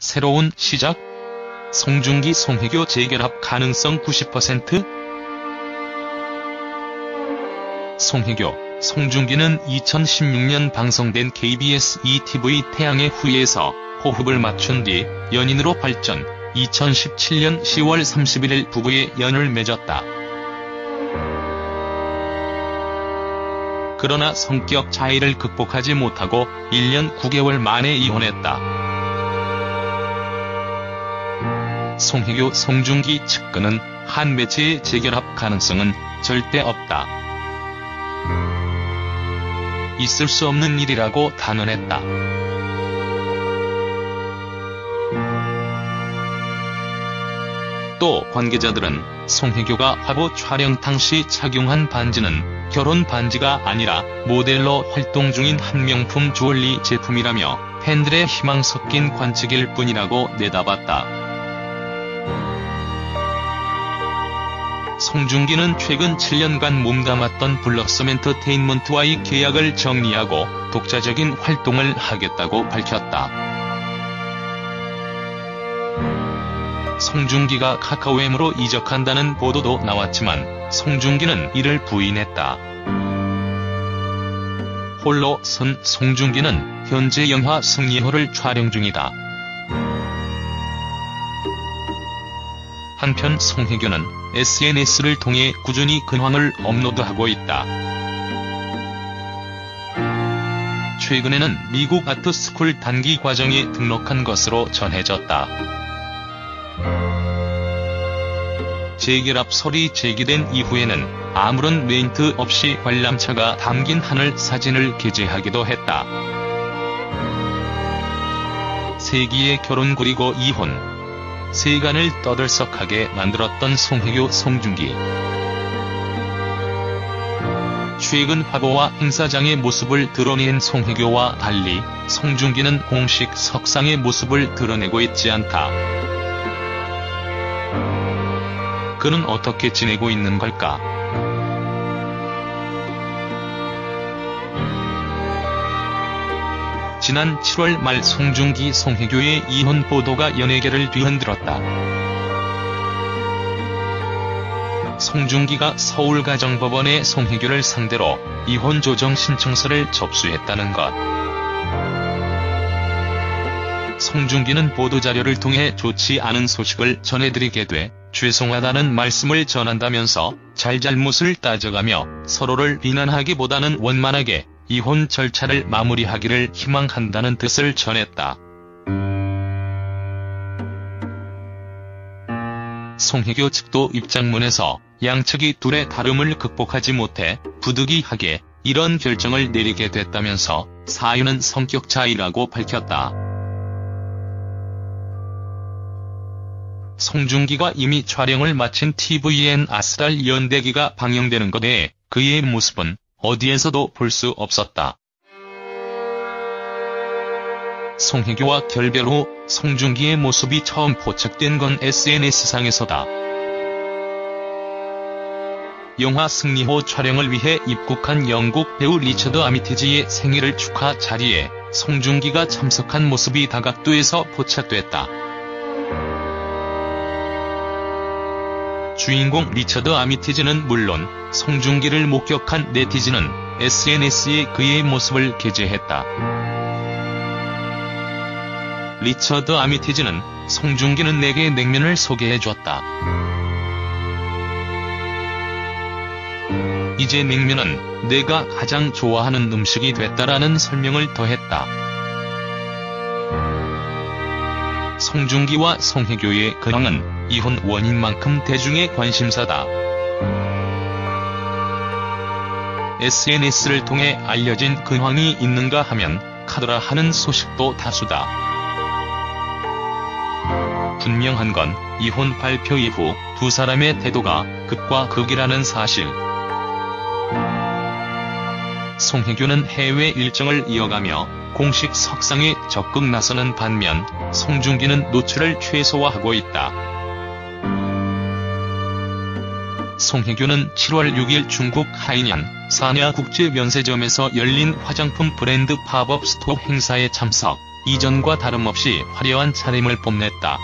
새로운 시작? 송중기 송혜교 재결합 가능성 90%? 송혜교, 송중기는 2016년 방송된 KBS ETV 태양의 후예에서 호흡을 맞춘 뒤 연인으로 발전, 2017년 10월 31일 부부의 연을 맺었다. 그러나 성격 차이를 극복하지 못하고 1년 9개월 만에 이혼했다. 송혜교, 송중기 측근은 한 매체의 재결합 가능성은 절대 없다. 있을 수 없는 일이라고 단언했다. 또 관계자들은 송혜교가 화보 촬영 당시 착용한 반지는 결혼 반지가 아니라 모델로 활동 중인 한 명품 주얼리 제품이라며 팬들의 희망 섞인 관측일 뿐이라고 내다봤다. 송중기는 최근 7년간 몸담았던 블러썸 엔터테인먼트와의 계약을 정리하고 독자적인 활동을 하겠다고 밝혔다. 송중기가 카카오엠으로 이적한다는 보도도 나왔지만 송중기는 이를 부인했다. 홀로 선 송중기는 현재 영화 승리호를 촬영 중이다. 한편 송혜교는 SNS를 통해 꾸준히 근황을 업로드하고 있다. 최근에는 미국 아트스쿨 단기 과정에 등록한 것으로 전해졌다. 재결합설이 제기된 이후에는 아무런 멘트 없이 관람차가 담긴 하늘 사진을 게재하기도 했다. 세기의 결혼 그리고 이혼, 세간을 떠들썩하게 만들었던 송혜교, 송중기. 최근 화보와 행사장의 모습을 드러낸 송혜교와 달리 송중기는 공식 석상의 모습을 드러내고 있지 않다. 그는 어떻게 지내고 있는 걸까? 지난 7월 말 송중기, 송혜교의 이혼 보도가 연예계를 뒤흔들었다. 송중기가 서울가정법원에 송혜교를 상대로 이혼 조정 신청서를 접수했다는 것. 송중기는 보도자료를 통해 좋지 않은 소식을 전해드리게 돼 죄송하다는 말씀을 전한다면서 잘잘못을 따져가며 서로를 비난하기보다는 원만하게 이혼 절차를 마무리하기를 희망한다는 뜻을 전했다. 송혜교 측도 입장문에서 양측이 둘의 다름을 극복하지 못해 부득이하게 이런 결정을 내리게 됐다면서 사유는 성격 차이라고 밝혔다. 송중기가 이미 촬영을 마친 tvN 아스랄 연대기가 방영되는 것에 그의 모습은 어디에서도 볼 수 없었다. 송혜교와 결별 후 송중기의 모습이 처음 포착된 건 SNS상에서다. 영화 승리호 촬영을 위해 입국한 영국 배우 리처드 아미티지의 생일을 축하 자리에 송중기가 참석한 모습이 다각도에서 포착됐다. 주인공 리처드 아미티지는 물론 송중기를 목격한 네티즌은 SNS에 그의 모습을 게재했다. 리처드 아미티지는 송중기는 내게 냉면을 소개해줬다. 이제 냉면은 내가 가장 좋아하는 음식이 됐다라는 설명을 더했다. 송중기와 송혜교의 근황은 이혼 원인만큼 대중의 관심사다. SNS를 통해 알려진 근황이 있는가 하면 카더라 하는 소식도 다수다. 분명한 건 이혼 발표 이후 두 사람의 태도가 극과 극이라는 사실. 송혜교는 해외 일정을 이어가며 공식 석상에 적극 나서는 반면 송중기는 노출을 최소화하고 있다. 송혜교는 7월 6일 중국 하이난 사냐 국제면세점에서 열린 화장품 브랜드 팝업 스토어 행사에 참석, 이전과 다름없이 화려한 차림을 뽐냈다.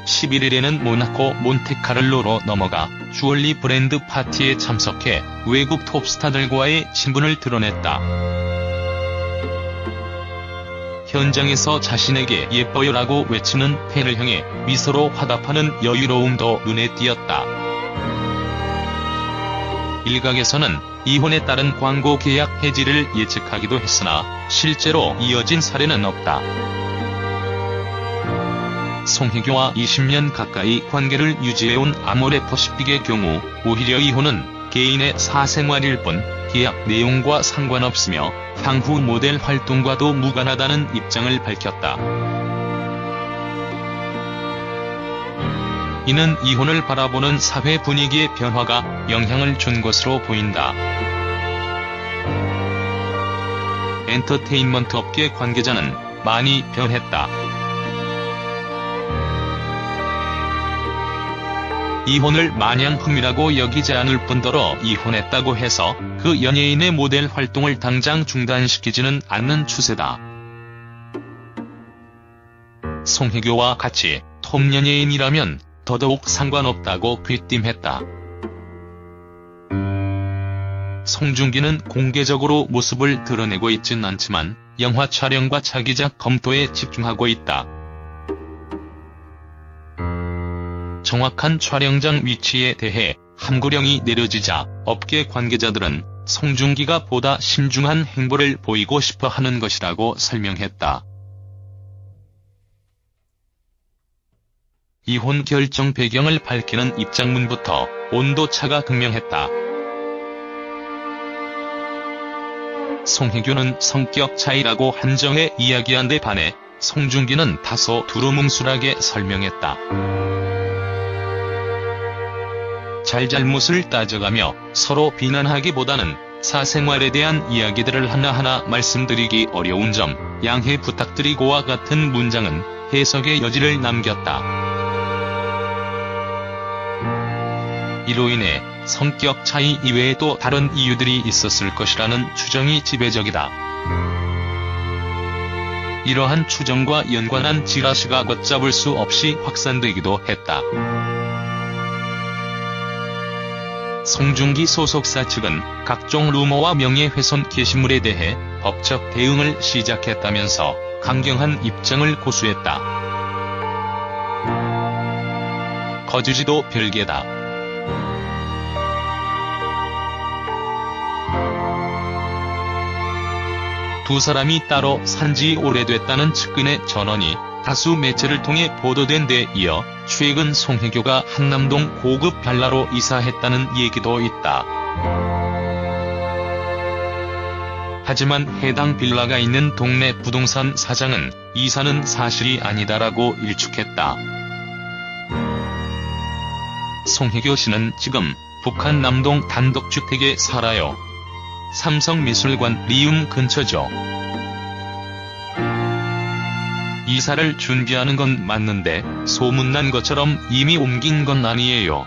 11일에는 모나코 몬테카를로로 넘어가 주얼리 브랜드 파티에 참석해 외국 톱스타들과의 친분을 드러냈다. 현장에서 자신에게 예뻐요라고 외치는 팬을 향해 미소로 화답하는 여유로움도 눈에 띄었다. 일각에서는 이혼에 따른 광고 계약 해지를 예측하기도 했으나 실제로 이어진 사례는 없다. 송혜교와 20년 가까이 관계를 유지해온 아모레퍼시픽의 경우 오히려 이혼은 개인의 사생활일 뿐 계약 내용과 상관없으며 향후 모델 활동과도 무관하다는 입장을 밝혔다. 이는 이혼을 바라보는 사회 분위기의 변화가 영향을 준 것으로 보인다. 엔터테인먼트 업계 관계자는 많이 변했다. 이혼을 마냥 흠이라고 여기지 않을 뿐더러 이혼했다고 해서 그 연예인의 모델 활동을 당장 중단시키지는 않는 추세다. 송혜교와 같이 톱 연예인이라면 더더욱 상관없다고 귀띔했다. 송중기는 공개적으로 모습을 드러내고 있진 않지만 영화 촬영과 차기작 검토에 집중하고 있다. 정확한 촬영장 위치에 대해 함구령이 내려지자 업계 관계자들은 송중기가 보다 신중한 행보를 보이고 싶어 하는 것이라고 설명했다. 이혼 결정 배경을 밝히는 입장문부터 온도차가 극명했다. 송혜교는 성격 차이라고 한정해 이야기한 데 반해 송중기는 다소 두루뭉술하게 설명했다. 잘잘못을 따져가며 서로 비난하기보다는 사생활에 대한 이야기들을 하나하나 말씀드리기 어려운 점 양해 부탁드리고와 같은 문장은 해석의 여지를 남겼다. 이로 인해 성격 차이 이외에도 다른 이유들이 있었을 것이라는 추정이 지배적이다. 이러한 추정과 연관한 찌라시가 걷잡을 수 없이 확산되기도 했다. 송중기 소속사 측은 각종 루머와 명예훼손 게시물에 대해 법적 대응을 시작했다면서 강경한 입장을 고수했다. 거주지도 별개다. 두 사람이 따로 산지 오래됐다는 측근의 전언이 다수 매체를 통해 보도된 데 이어 최근 송혜교가 한남동 고급 별라로 이사했다는 얘기도 있다. 하지만 해당 빌라가 있는 동네 부동산 사장은 이사는 사실이 아니다라고 일축했다. 송혜교 씨는 지금 북한 남동 단독주택에 살아요. 삼성미술관 리움 근처죠. 이사를 준비하는 건 맞는데 소문난 것처럼 이미 옮긴 건 아니에요.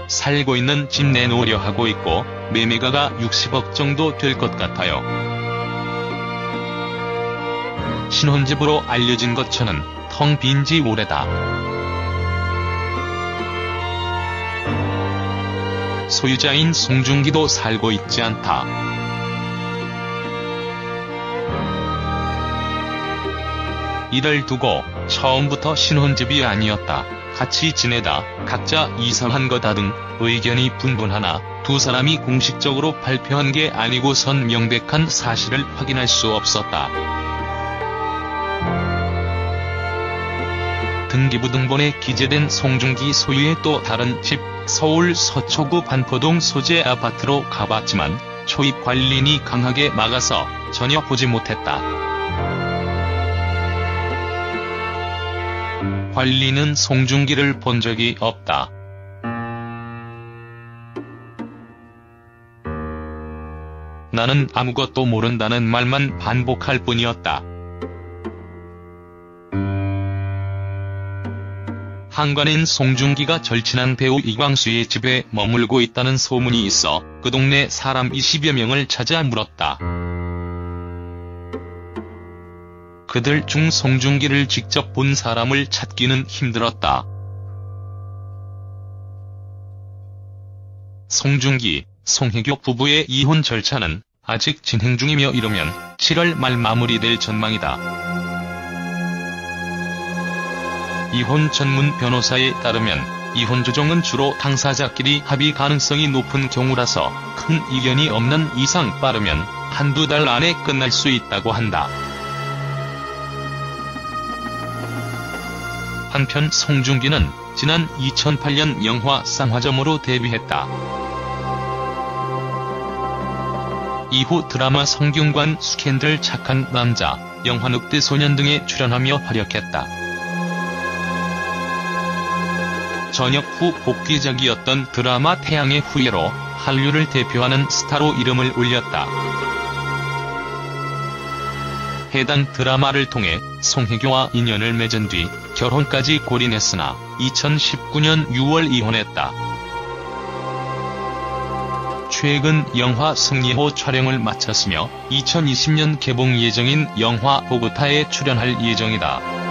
살고 있는 집 내놓으려 하고 있고 매매가가 60억 정도 될 것 같아요. 신혼집으로 알려진 것처는 텅 빈 지 오래다. 소유자인 송중기도 살고 있지 않다. 이를 두고 처음부터 신혼집이 아니었다. 같이 지내다 각자 이사한 거다 등 의견이 분분하나 두 사람이 공식적으로 발표한 게 아니고선 명백한 사실을 확인할 수 없었다. 등기부등본에 기재된 송중기 소유의 또 다른 집 서울 서초구 반포동 소재 아파트로 가봤지만 초입 관리인이 강하게 막아서 전혀 보지 못했다. 관리는 송중기를 본 적이 없다. 나는 아무것도 모른다는 말만 반복할 뿐이었다. 한간인 송중기가 절친한 배우 이광수의 집에 머물고 있다는 소문이 있어 그 동네 사람 20여 명을 찾아 물었다. 그들 중 송중기를 직접 본 사람을 찾기는 힘들었다. 송중기, 송혜교 부부의 이혼 절차는 아직 진행 중이며 이르면 7월 말 마무리될 전망이다. 이혼 전문 변호사에 따르면 이혼 조정은 주로 당사자끼리 합의 가능성이 높은 경우라서 큰 이견이 없는 이상 빠르면 한두 달 안에 끝날 수 있다고 한다. 한편 송중기는 지난 2008년 영화 쌍화점으로 데뷔했다. 이후 드라마 성균관 스캔들 착한 남자, 영화 늑대소년 등에 출연하며 활약했다. 전역 후 복귀작이었던 드라마 태양의 후예로 한류를 대표하는 스타로 이름을 올렸다. 해당 드라마를 통해 송혜교와 인연을 맺은 뒤 결혼까지 골인했으나 2019년 6월 이혼했다. 최근 영화 승리호 촬영을 마쳤으며 2020년 개봉 예정인 영화 보고타에 출연할 예정이다.